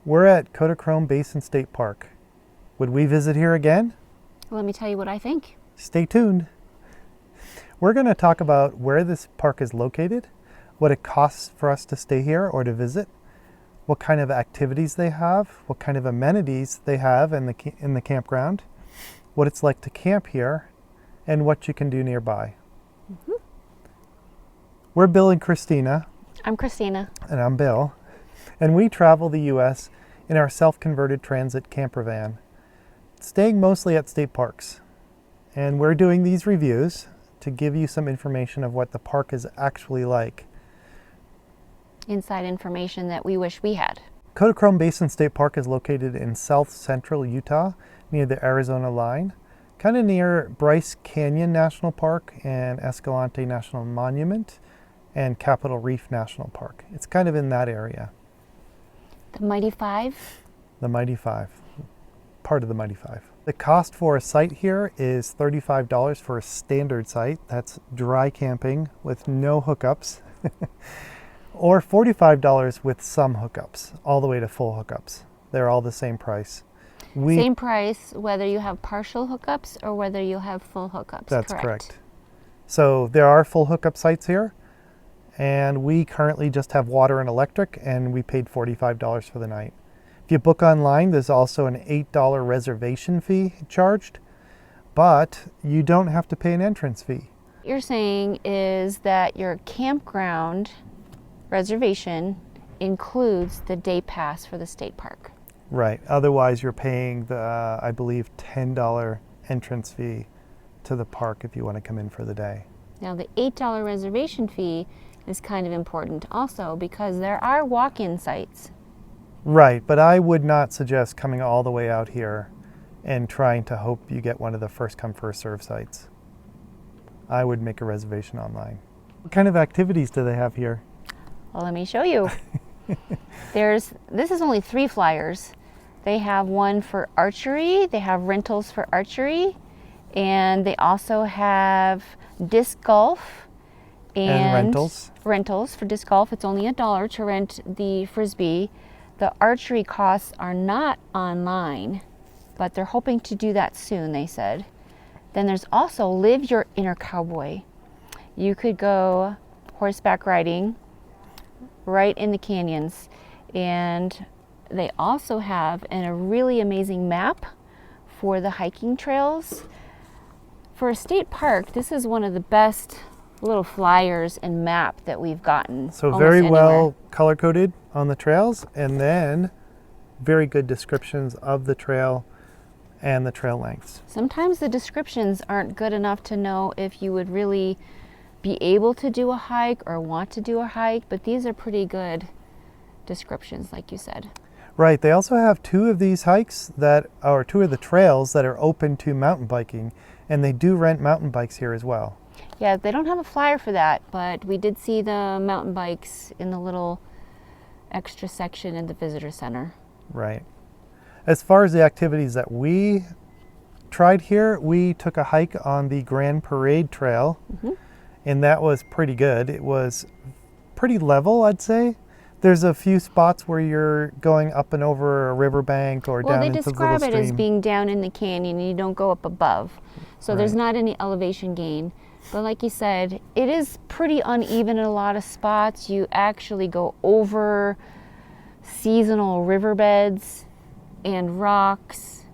We're at Kodachrome Basin State Park. Would we visit here again? Let me tell you what I think. Stay tuned. We're going to talk about where this park is located, what it costs for us to stay here or to visit, what kind of activities they have, what kind of amenities they have in the campground, what it's like to camp here, and what you can do nearby. We're Bill and Christina. I'm Christina. And I'm Bill. And we travel the U.S. in our self-converted transit camper van, staying mostly at state parks. And we're doing these reviews to give you some information of what the park is actually like. Inside information that we wish we had. Kodachrome Basin State Park is located in south central Utah near the Arizona line, kind of near Bryce Canyon National Park and Escalante National Monument and Capitol Reef National Park. It's kind of in that area. The Mighty Five? The Mighty Five. Part of the Mighty Five. The cost for a site here is $35 for a standard site. That's dry camping with no hookups. Or $45 with some hookups, all the way to full hookups. They're all the same price. Same price whether you have partial hookups or whether you have full hookups. That's correct. So there are full hookup sites here, and we currently just have water and electric, and we paid $45 for the night. If you book online, there's also an $8 reservation fee charged, but you don't have to pay an entrance fee. What you're saying is that your campground reservation includes the day pass for the state park. Right. Otherwise, you're paying the, I believe, $10 entrance fee to the park if you want to come in for the day. Now, the $8 reservation fee is kind of important also because there are walk-in sites. Right, but I would not suggest coming all the way out here and trying to hope you get one of the first come first serve sites. I would make a reservation online. What kind of activities do they have here? Well, let me show you. This is only 3 flyers. They have one for archery, they have rentals for archery, and they also have disc golf and rentals for disc golf. It's only $1 to rent the Frisbee. The archery costs are not online, but they're hoping to do that soon, they said. Then there's also Live Your Inner Cowboy. You could go horseback riding right in the canyons, and they also have a really amazing map for the hiking trails. For a state park, this is one of the best little flyers and map that we've gotten. So very well color coded on the trails, and then very good descriptions of the trail and the trail lengths. Sometimes the descriptions aren't good enough to know if you would really be able to do a hike or want to do a hike, but these are pretty good descriptions, like you said. Right. They also have 2 of these hikes or 2 of the trails that are open to mountain biking, and they do rent mountain bikes here as well. Yeah, they don't have a flyer for that, but we did see the mountain bikes in the little extra section in the visitor center. Right. As far as the activities that we tried here, we took a hike on the Grand Parade Trail. And that was pretty good. It was pretty level, I'd say. There's a few spots where you're going up and over a riverbank or down into the little stream. Well, they describe it as being down in the canyon and you don't go up above. So there's not any elevation gain. But like you said, it is pretty uneven in a lot of spots. You actually go over seasonal riverbeds and rocks,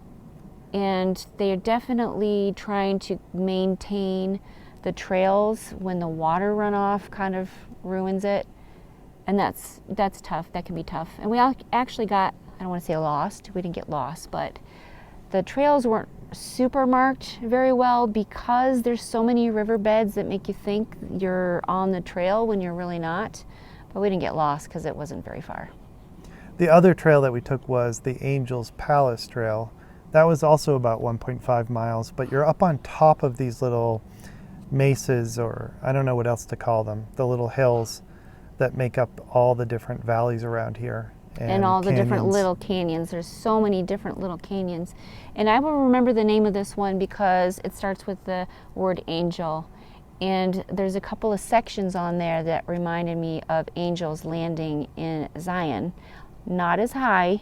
and they are definitely trying to maintain the trails when the water runoff kind of ruins it, and that's tough. That can be tough. And we actually got, I don't want to say lost, we didn't get lost, but the trails weren't super marked very well because there's so many riverbeds that make you think you're on the trail when you're really not. But we didn't get lost because it wasn't very far. The other trail that we took was the Angel's Palace Trail. That was also about 1.5 miles, but you're up on top of these little mesas, or I don't know what else to call them, the little hills that make up all the different valleys around here. And all the different little canyons. There's so many different little canyons. And I will remember the name of this one because it starts with the word angel. And there's a couple of sections on there that reminded me of angels landing in Zion. Not as high,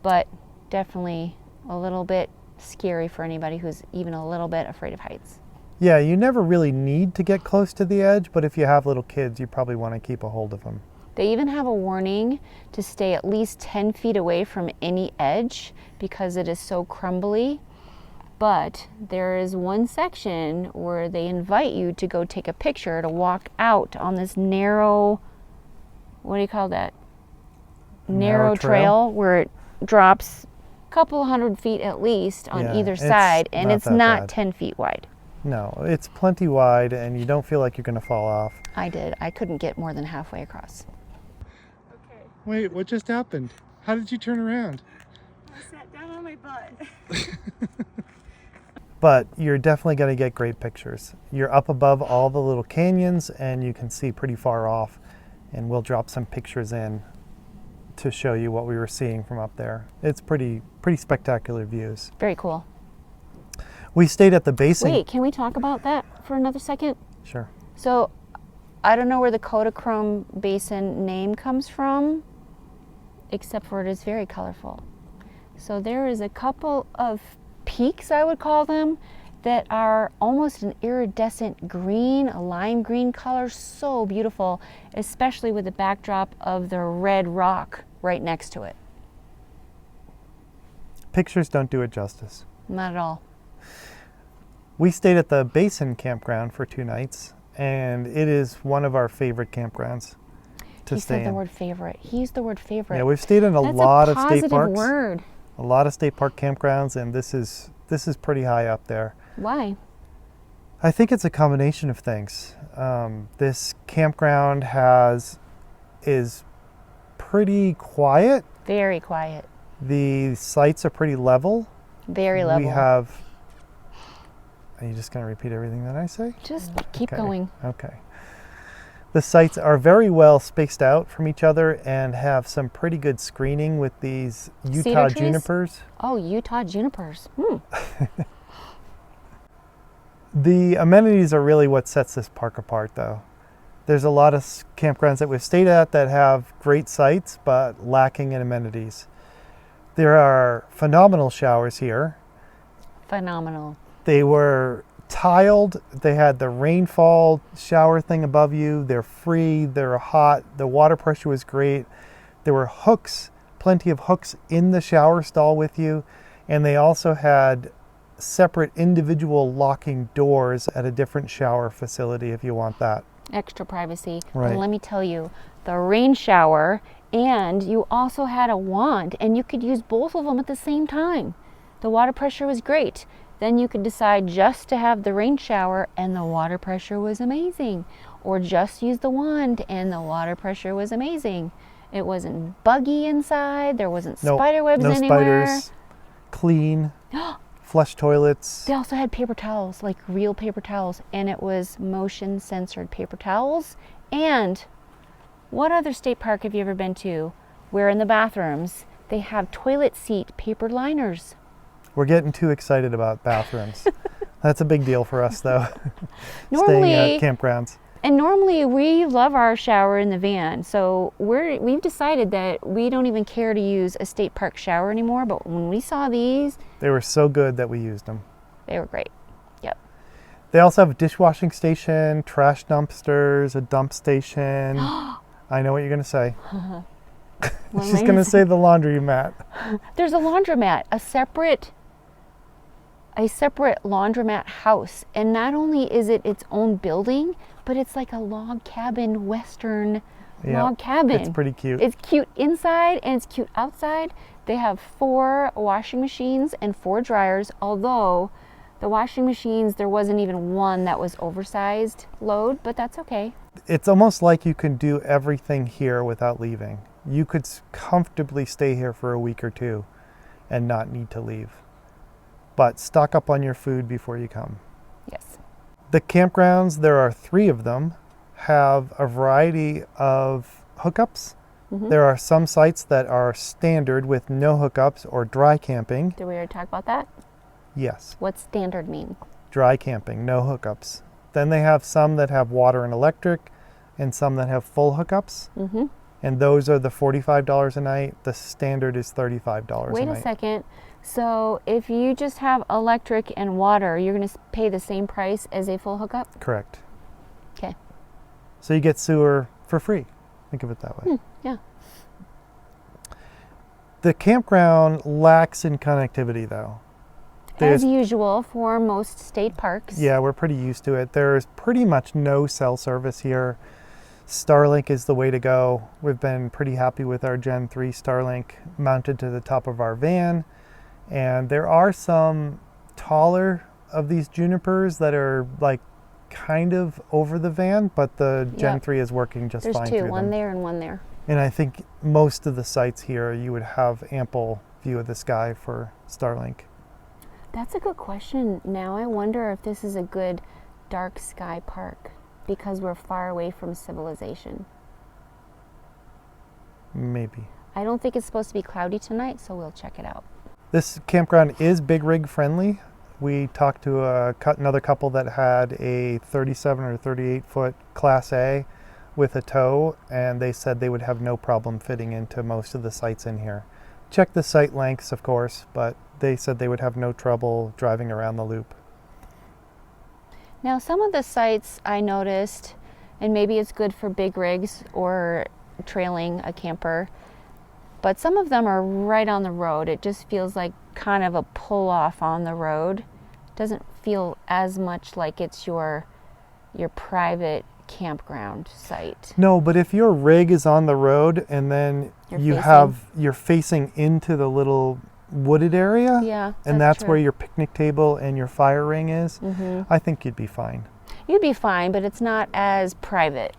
but definitely a little bit scary for anybody who's even a little bit afraid of heights. Yeah, you never really need to get close to the edge, but if you have little kids, you probably want to keep a hold of them. They even have a warning to stay at least 10 feet away from any edge because it is so crumbly. But there is one section where they invite you to go take a picture, to walk out on this narrow, what do you call that? Narrow trail where it drops a couple hundred feet at least on either side, and it's not 10 feet wide. No, it's plenty wide, and you don't feel like you're going to fall off. I did. I couldn't get more than halfway across. Okay. Wait, what just happened? How did you turn around? I sat down on my butt. But you're definitely going to get great pictures. You're up above all the little canyons, and you can see pretty far off. And we'll drop some pictures in to show you what we were seeing from up there. It's pretty spectacular views. Very cool. We stayed at the basin. Wait, can we talk about that for another second? Sure. So, I don't know where the Kodachrome Basin name comes from, except for it is very colorful. So there is a couple of peaks, I would call them, that are almost an iridescent green, a lime green color, so beautiful, especially with the backdrop of the red rock right next to it. Pictures don't do it justice. Not at all. We stayed at the Basin Campground for 2 nights, and it is one of our favorite campgrounds to He stay said the in. word favorite. He used the word favorite. Yeah, we've stayed in a That's lot a of state positive parks. word. A lot of state park campgrounds, and this is pretty high up there. Why? I think it's a combination of things. This campground is pretty quiet. Very quiet. The sites are pretty level. Very level. We have. Are you just going to repeat everything that I say? Just keep Okay. going. Okay. The sites are very well spaced out from each other and have some pretty good screening with these Utah Cedar trees? junipers. Oh, Utah junipers. The amenities are really what sets this park apart, though. There's a lot of campgrounds that we've stayed at that have great sites, but lacking in amenities. There are phenomenal showers here. Phenomenal. They were tiled. They had the rainfall shower thing above you. They're free. They're hot. The water pressure was great. There were hooks, plenty of hooks in the shower stall with you. And they also had separate individual locking doors at a different shower facility if you want that. Extra privacy. Right. And let me tell you, the rain shower, and you also had a wand, and you could use both of them at the same time. The water pressure was great. Then you could decide just to have the rain shower and the water pressure was amazing. Or just use the wand and the water pressure was amazing. It wasn't buggy inside. There wasn't spider webs no anywhere. spiders. Clean. Flush toilets. They also had paper towels, like real paper towels. And it was motion censored paper towels. And what other state park have you ever been to where in the bathrooms they have toilet seat paper liners? We're getting too excited about bathrooms. That's a big deal for us, though. Normally, Staying at campgrounds. And normally we love our shower in the van. So we've decided that we don't even care to use a state park shower anymore. But when we saw these, They were so good that we used them. they were great. Yep. They also have a dishwashing station, trash dumpsters, a dump station. I know what you're going to say. What am She's I going to say the laundromat. There's a laundromat, a separate laundromat house. And not only is it its own building, but it's like a log cabin, Western log cabin. It's pretty cute. It's cute inside and it's cute outside. They have 4 washing machines and 4 dryers, although the washing machines, there wasn't even one that was oversized load, but that's okay. It's almost like you can do everything here without leaving. You could comfortably stay here for a week or 2 and not need to leave. But stock up on your food before you come. Yes. The campgrounds, there are 3 of them, have a variety of hookups. Mm-hmm. There are some sites that are standard with no hookups or dry camping. Did we already talk about that? Yes, What's standard mean? dry camping, no hookups. Then they have some that have water and electric and some that have full hookups. Mm-hmm. And those are the $45 a night. The standard is $35 a Wait night. a second. So if you just have electric and water, you're going to pay the same price as a full hookup? Correct. Okay. So you get sewer for free. Think of it that way. Yeah. The campground lacks in connectivity though. As usual for most state parks. Yeah, we're pretty used to it. There's pretty much no cell service here. Starlink is the way to go. We've been pretty happy with our Gen 3 Starlink mounted to the top of our van. And there are some taller of these junipers that are like kind of over the van, but the Gen 3 is working just There's fine two, through one them. there and one there. And I think most of the sites here, you would have ample view of the sky for Starlink. That's a good question. Now I wonder if this is a good dark sky park because we're far away from civilization. Maybe. I don't think it's supposed to be cloudy tonight, so we'll check it out. This campground is big rig friendly. We talked to another couple that had a 37 or 38 foot Class A with a tow, and they said they would have no problem fitting into most of the sites in here. Check the site lengths, of course, but they said they would have no trouble driving around the loop. Now, some of the sites I noticed, and maybe it's good for big rigs or trailing a camper, but some of them are right on the road. It just feels like kind of a pull off on the road. Doesn't feel as much like it's your private campground site. No, but if your rig is on the road and then you're facing into the little wooded area, yeah, and that's true. where your picnic table and your fire ring is, I think you'd be fine. You'd be fine, but it's not as private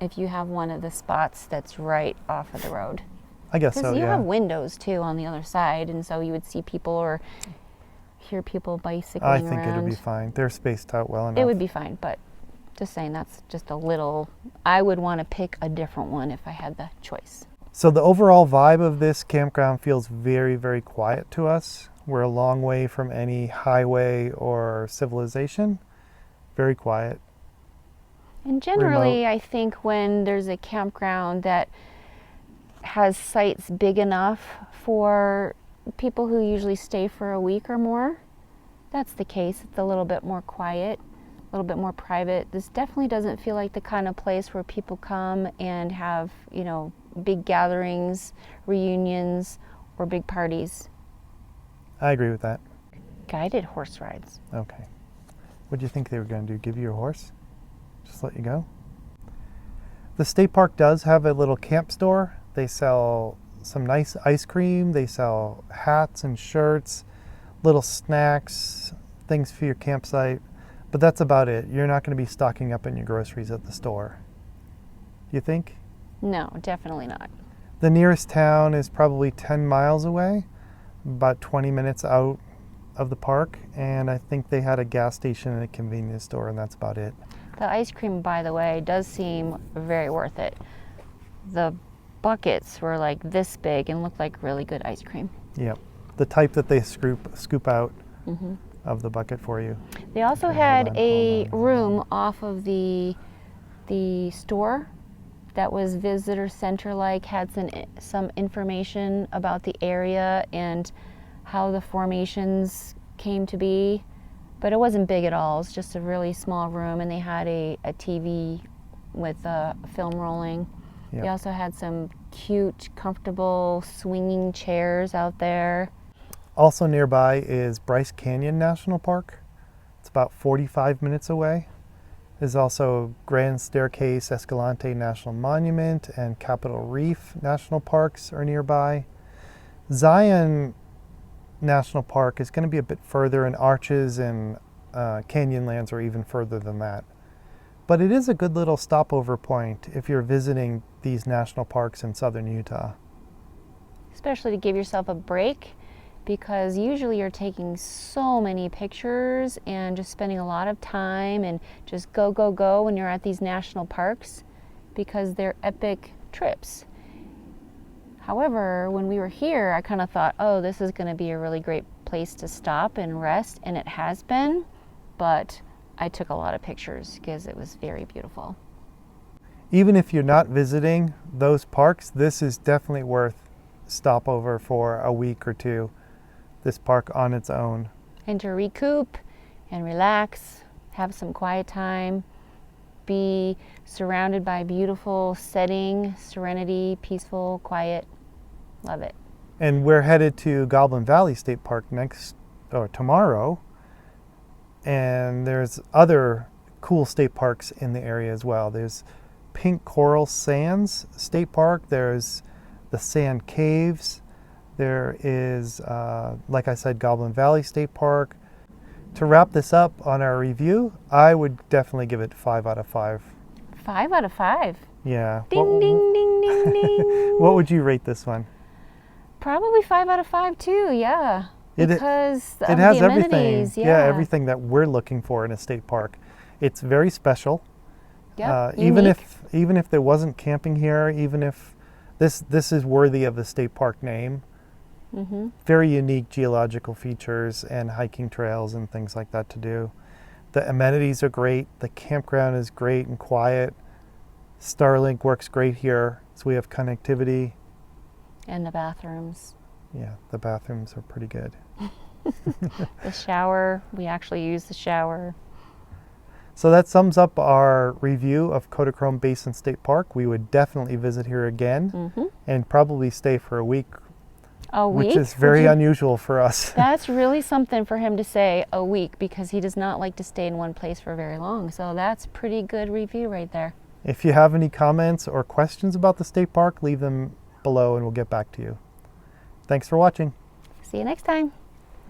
if you have one of the spots that's right off of the road. I guess so, Because you yeah. have windows too on the other side, and so you would see people or hear people bicycling I think around. it'll be fine. They're spaced out well enough. It would be fine, but just saying that's just a little, I would want to pick a different one if I had the choice. So the overall vibe of this campground feels very, very quiet to us. We're a long way from any highway or civilization. Very quiet. And generally, Remote. I think when there's a campground that has sites big enough for people who usually stay for a week or more, that's the case. It's a little bit more quiet, a little bit more private. This definitely doesn't feel like the kind of place where people come and have, big gatherings, reunions, or big parties. I agree with that. Guided horse rides. Okay. What do you think they were going to do? Give you your horse? Just let you go? The state park does have a little camp store. They sell some nice ice cream. They sell hats and shirts, little snacks, things for your campsite. But that's about it. You're not going to be stocking up on your groceries at the store. You think? No, definitely not. The nearest town is probably 10 miles away, about 20 minutes out of the park, and I think they had a gas station and a convenience store, and that's about it. The ice cream, by the way, does seem very worth it. The buckets were like this big and looked like really good ice cream. Yep. The type that they scoop out of the bucket for you. They also had a room off of the store that was visitor center like, had some information about the area and how the formations came to be, but it wasn't big at all. It's just a really small room, and they had a TV with a film rolling. Yep. They also had some cute, comfortable swinging chairs out there. Also nearby is Bryce Canyon National Park. It's about 45 minutes away. There's also Grand Staircase Escalante National Monument and Capitol Reef National Parks are nearby. Zion National Park is going to be a bit further, and Arches and Canyonlands are even further than that. But it is a good little stopover point if you're visiting these national parks in southern Utah. Especially to give yourself a break, because usually you're taking so many pictures and just spending a lot of time and just go when you're at these national parks, because they're epic trips. However, when we were here, I kind of thought, oh, this is going to be a really great place to stop and rest, and it has been, but I took a lot of pictures because it was very beautiful. even if you're not visiting those parks, this is definitely worth stopover for a week or two. This park on its own. And to recoup and relax, have some quiet time, be surrounded by beautiful setting, serenity, peaceful, quiet. Love it. And we're headed to Goblin Valley State Park tomorrow. And there's other cool state parks in the area as well. There's Pink Coral Sands State Park. There's the Sand Caves. There is, like I said, Goblin Valley State Park. To wrap this up on our review, I would definitely give it 5 out of 5. 5 out of 5. Yeah. Ding, ding, ding, ding, ding. What would you rate this one? Probably 5 out of 5 too, yeah. Because of it has the everything. amenities, Yeah, everything that we're looking for in a state park. It's very special. Yep, even unique. if there wasn't camping here, even if this is worthy of the state park name. Mm-hmm. Very unique geological features and hiking trails and things like that to do. The amenities are great. The campground is great and quiet. Starlink works great here, so we have connectivity. And the bathrooms. Yeah, the bathrooms are pretty good. The shower, we actually use the shower. So that sums up our review of Kodachrome Basin State Park. We would definitely visit here again and probably stay for a week. A week? Which is very unusual for us. That's really something for him to say, a week, because he does not like to stay in one place for very long. So that's pretty good review right there. If you have any comments or questions about the state park, leave them below and we'll get back to you. Thanks for watching. See you next time.